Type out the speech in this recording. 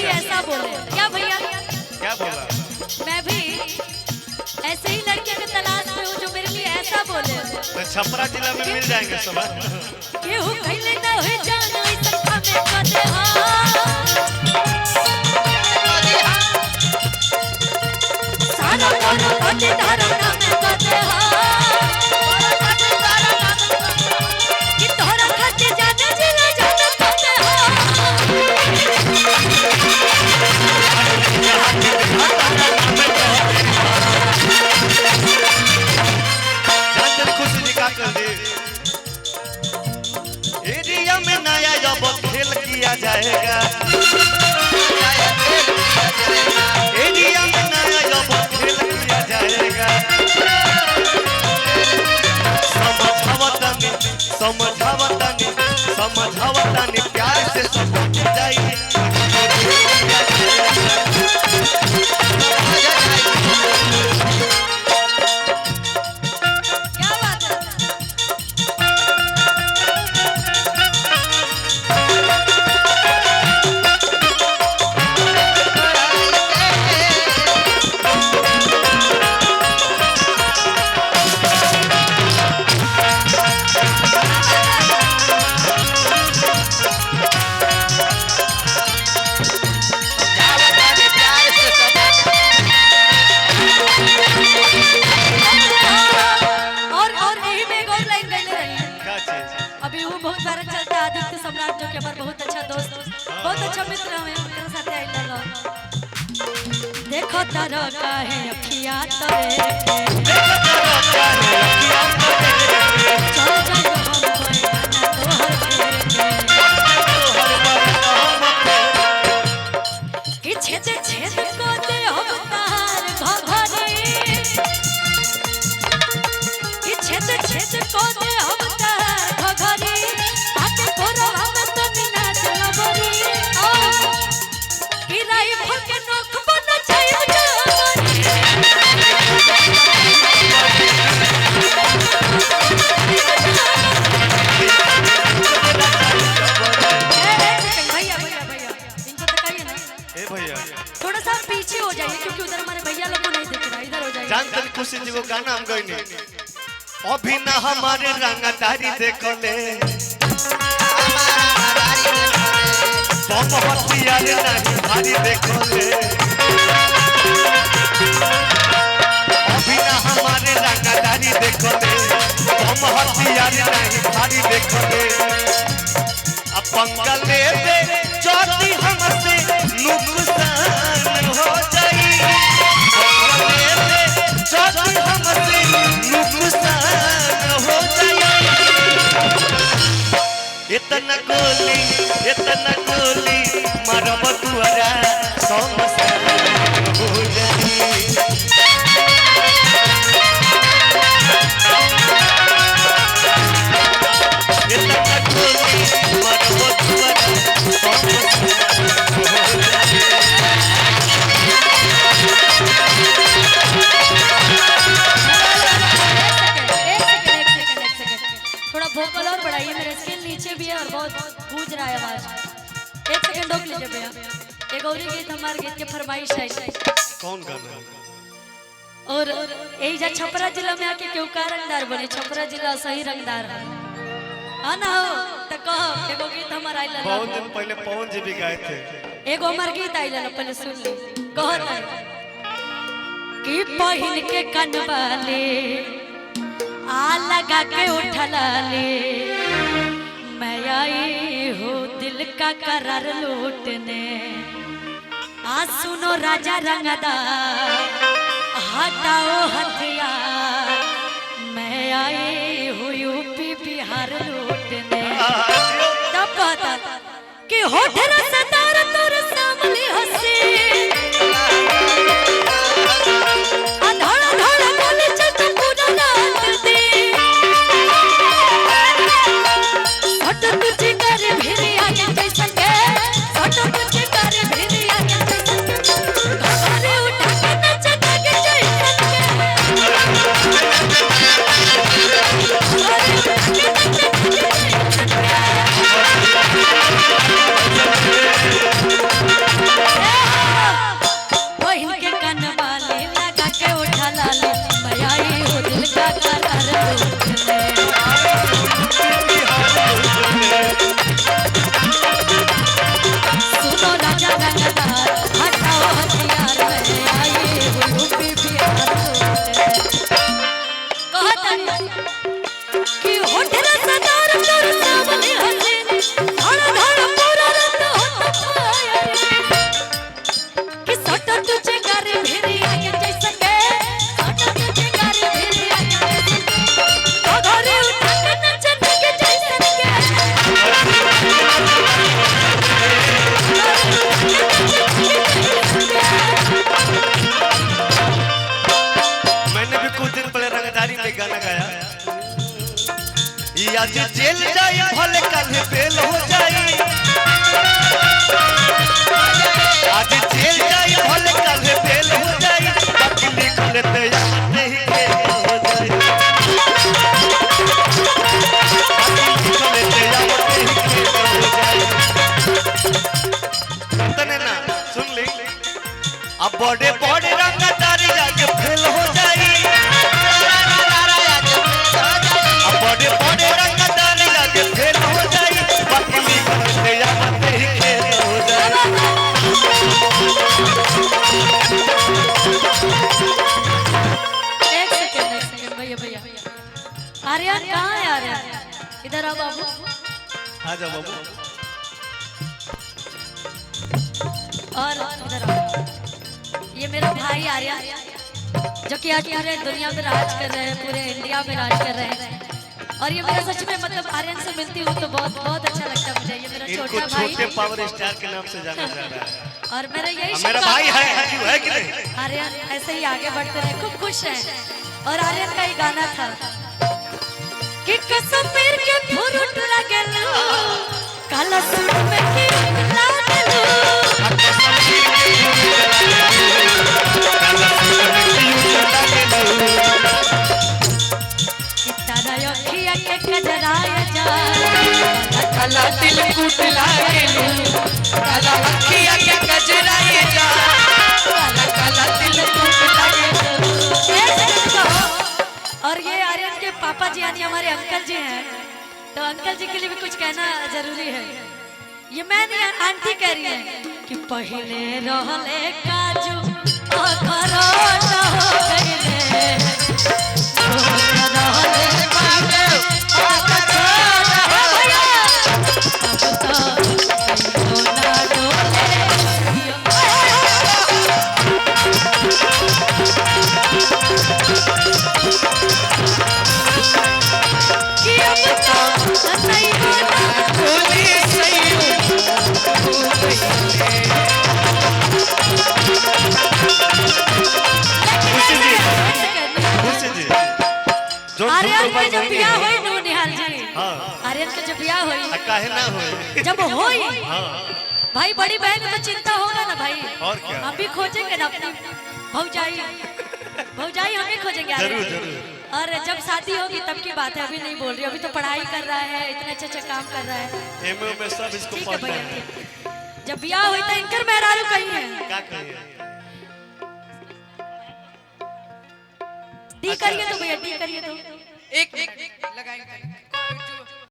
लिए ऐसा बोले। क्या भैया? क्या बोला? मैं भी ऐसे ही लड़के की तलाश में हूँ जो मेरे लिए ऐसा बोले। तो छपरा जिला में मिल जाएंगे सब। केहू कहिले ना होई जानो ऐसा हमें कदे हां सारा कोनो कदे धारा नाम कदे हां कि तोरा खाते जाने जिला जाने कदे जान खुशी जी का कर दे। एरिया में नया जब खेल किया जाएगा, एरिया में नया जब खेल किया जाएगा, समझावतानी प्यार से समझ जाइए। क्या बात है? अभी वो बहुत बार चलता है आदित्य सम्राट जो के हमार बहुत अच्छा दोस्त, बहुत अच्छा मित्र हमें उनके साथ आई लगा। देखो तारा काहे अखिया तोरे चल चल हम कि छेद छेद को दे हम तार घघरी कि छेद छेद को दे हम तार घघरी आके कोरवा में तो बिना चलबरी कि राइफल के नोक बन जाए जवानी। भैया भैया भैया इनको तो कहिए ना ए भैया थोड़ा सा पीछे हो जाइए क्योंकि उधर हमारे भैया लोग को नहीं दिख रहा, इधर हो जाइए। जान तक खुशी जी को गाना हम गइनी अभी ना हमारे रंगदारी देखले बम हथियार नहीं भारी देखले अभी ना हमारे रंगदारी देखले बम हथियार नहीं भारी देखले अब पंगा ले दे चोटी हमसे नुकसान हो जाई पंगा ले दे चोटी हमसे नुकसान हो जाई इतना गोली मरब तुअरा समसान हो जाई इतना गोली मरब तुअरा समसान हो थोड़ा वोकल और बढ़ाइए, मेरे स्किन नीचे भी है और बहुत गूंज रहा है आवाज। एक सेकंड रोक लीजिए भैया। एक और गीत हमारे गीत के फरमाइश है। कौन गाना? और यही जा छपरा जिला में आके क्यों का रंगदार बने, छपरा जिला सही रंगदार है ना हो तो कहो। एगो गीत हमारा आई लगा बहुत दिन पहले पवन जी भी गाए थे। एगो हमार गीत आई लगा पहले सुन ली। कहो ना कि पहिन के कनवाले आ लगा के उठला ले मैं आई हो दिल का करार लूटने आ सुनो राजा रंगदार हटाओ हथियार मैं आई हूँ यूपी बिहार लूटने। तब कहता कि होठ रसदार तोर सामने हंसी आज जेल जाई भले कल बेल हो जाई आज जेल जाई भले कल बेल हो जाई बाकी लिखल ते याद नहीं के हो जाई बाकी लिखल ते याद नहीं के हो जाई तने ना सुन ले अब बड़े बड़े रंगदारी जाके फेल हो जाई बड़े बड़े रंगदारी जाके फेल हो जाई बाकी लिखल ते याद नहीं के हो जाई एक सेकंड भैया भैया आर्यन कहाँ है आर्यन इधर आओ बाबू आ जा बाबू और इधर आओ ये मेरा भाई आर्यन जो कि आज पूरे दुनिया में राज कर रहे हैं पूरे इंडिया में राज कर रहे हैं और ये मेरा सच में मतलब आर्यन से मिलती हूँ तो बहुत बहुत अच्छा लगता है मुझे ये मेरा छोटा भाई छोटे पावर स्टार के नाम से जाना जा रहा है और मेरा यही मेरा भाई है कि नहीं आर्यन ऐसे ही आगे बढ़ते रहे खूब खुश है और आर्यन का ही गाना था कि कश्मीर के फ्रूट लगल काला सूट में की लागल तारा अखिया के कजराया जा काला दिल कूट लागेलू काला अखिया के कजराए जा काला काला दिल कूट लागेलू। और ये आर्यन के पापा जी यानी हमारे अंकल जी हैं तो अंकल जी के लिए भी कुछ कहना जरूरी है ये मैं नहीं आंटी कह रही है कि पहले रहले काजू अखरोट हो गइले रहले बाबे अखरोट हो गइले अब तो डोला डोले कि अब तो नहीं होना भूली आर्यन के जब ब्याह होई नु निहाल जी हां आर्यन के जब ब्याह होई काहे ना होए जब होई हां भाई बड़ी बहन को तो चिंता होगा ना भाई और क्या हम भी खोजेंगे ना अपनी भौजाई भौजाई हम भी खोजेंगे जरूर आर्यन जरूर और जब शादी होगी तब की बात है अभी नहीं बोल रही अभी तो पढ़ाई कर रहा है इतने अच्छे अच्छे काम कर रहा है एमए में सब इसको ठीक है पढ़ना भैया है ठीक। जब ब्याह होई तो इनकर मेहरारू कहीं है क्या कहिए डी करिए तो भैया डी करिए तो एक लगाएंगे